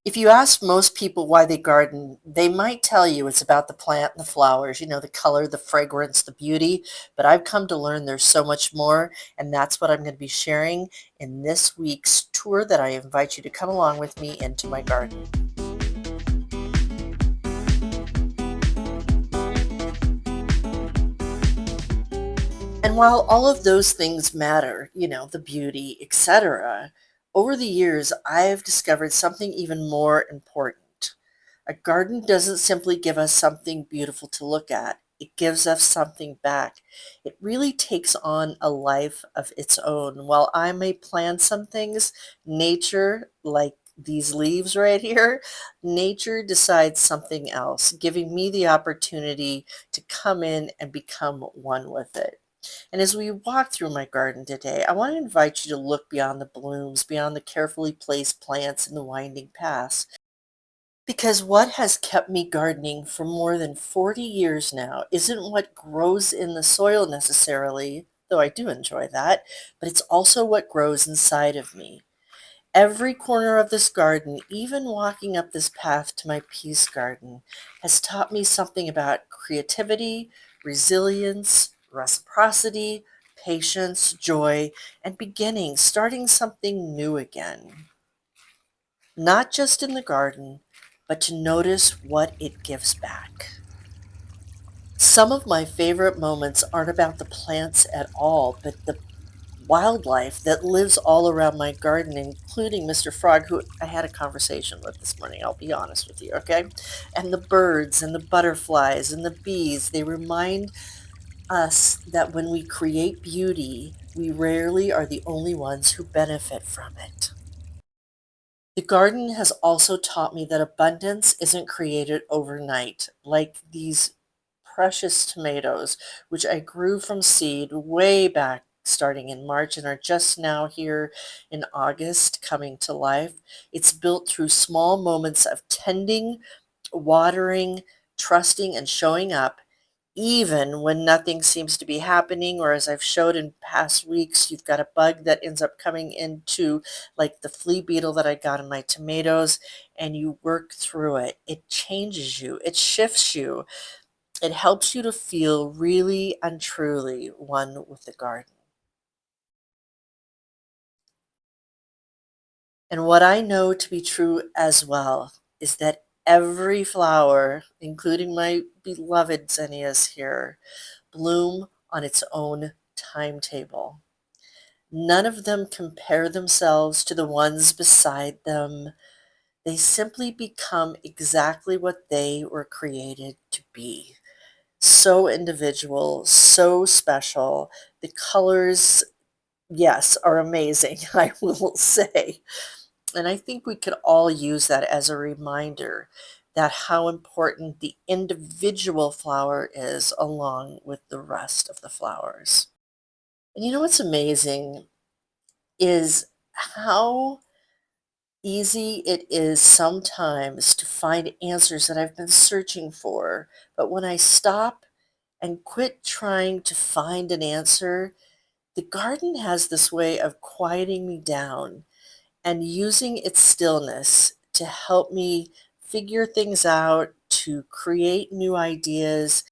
If you ask most people why they garden, they might tell you it's about the plant and the flowers, the color, the fragrance, the beauty. But I've come to learn there's so much more, and that's what I'm going to be sharing in this week's tour that I invite you to come along with me into my garden. And while all of those things matter, the beauty, etc., over the years, I've discovered something even more important. A garden doesn't simply give us something beautiful to look at. It gives us something back. It really takes on a life of its own. While I may plant some things, nature, like these leaves right here, nature decides something else, giving me the opportunity to come in and become one with it. And as we walk through my garden today, I want to invite you to look beyond the blooms, beyond the carefully placed plants and the winding paths. Because what has kept me gardening for more than 40 years now isn't what grows in the soil necessarily, though I do enjoy that, but it's also what grows inside of me. Every corner of this garden, even walking up this path to my peace garden, has taught me something about creativity, resilience, reciprocity, patience, joy, and beginning, starting something new again. Not just in the garden, but to notice what it gives back. Some of my favorite moments aren't about the plants at all, but the wildlife that lives all around my garden, including Mr. Frog, who I had a conversation with this morning, I'll be honest with you, okay? And the birds and the butterflies and the bees, they remind us that when we create beauty, we rarely are the only ones who benefit from it. The garden has also taught me that abundance isn't created overnight, like these precious tomatoes, which I grew from seed way back starting in March and are just now here in August coming to life. It's built through small moments of tending, watering, trusting, and showing up, even when nothing seems to be happening, or as I've showed in past weeks, you've got a bug that ends up coming into, like the flea beetle that I got in my tomatoes, and you work through it. It changes you, it shifts you, it helps you to feel really and truly one with the garden. And what I know to be true as well is that every flower, including my beloved zinnias here, bloom on its own timetable. None of them compare themselves to the ones beside them. They simply become exactly what they were created to be. So individual, so special. The colors, yes, are amazing, I will say. And I think we could all use that as a reminder that how important the individual flower is along with the rest of the flowers. And you know what's amazing is how easy it is sometimes to find answers that I've been searching for. But when I stop and quit trying to find an answer, the garden has this way of quieting me down and using its stillness to help me figure things out, to create new ideas.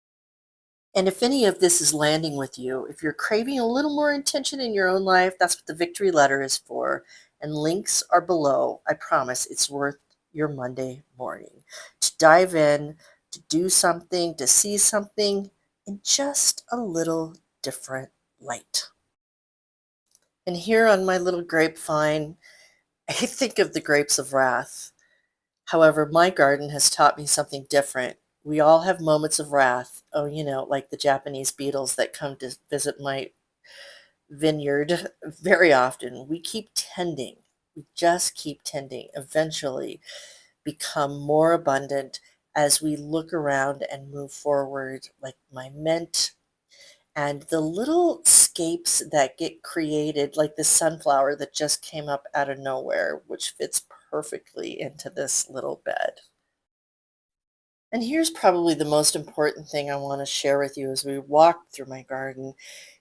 And if any of this is landing with you, if you're craving a little more intention in your own life, that's what the victory letter is for. And links are below. I promise it's worth your Monday morning to dive in, to do something, to see something in just a little different light. And here on my little grapevine, I think of the grapes of wrath. However, my garden has taught me something different. We all have moments of wrath. Oh, like the Japanese beetles that come to visit my vineyard very often. We keep tending. We just keep tending. Eventually become more abundant as we look around and move forward, like my mint and the little scapes that get created, like the sunflower that just came up out of nowhere, which fits perfectly into this little bed. And here's probably the most important thing I want to share with you as we walk through my garden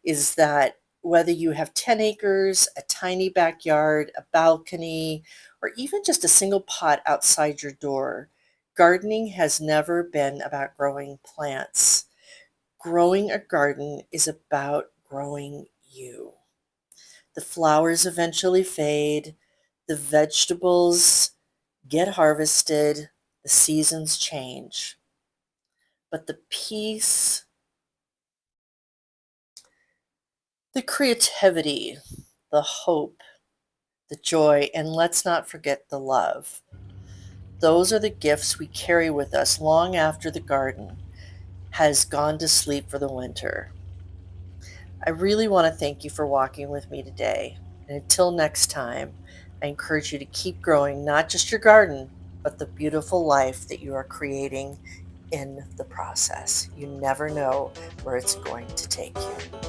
is that Whether you have 10 acres, a tiny backyard, a balcony, or even just a single pot outside your door, gardening has never been about growing plants. Growing a garden is about growing you. The flowers eventually fade, the vegetables get harvested, the seasons change. But the peace, the creativity, the hope, the joy, and let's not forget the love. Those are the gifts we carry with us long after the garden has gone to sleep for the winter. I really want to thank you for walking with me today. And until next time, I encourage you to keep growing not just your garden, but the beautiful life that you are creating in the process. You never know where it's going to take you.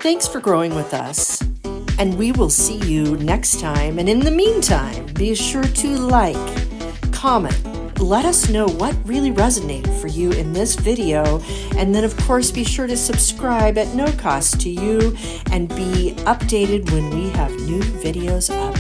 Thanks for growing with us, and we will see you next time. And in the meantime, be sure to like, comment, let us know what really resonated for you in this video, and then of course be sure to subscribe at no cost to you and be updated when we have new videos up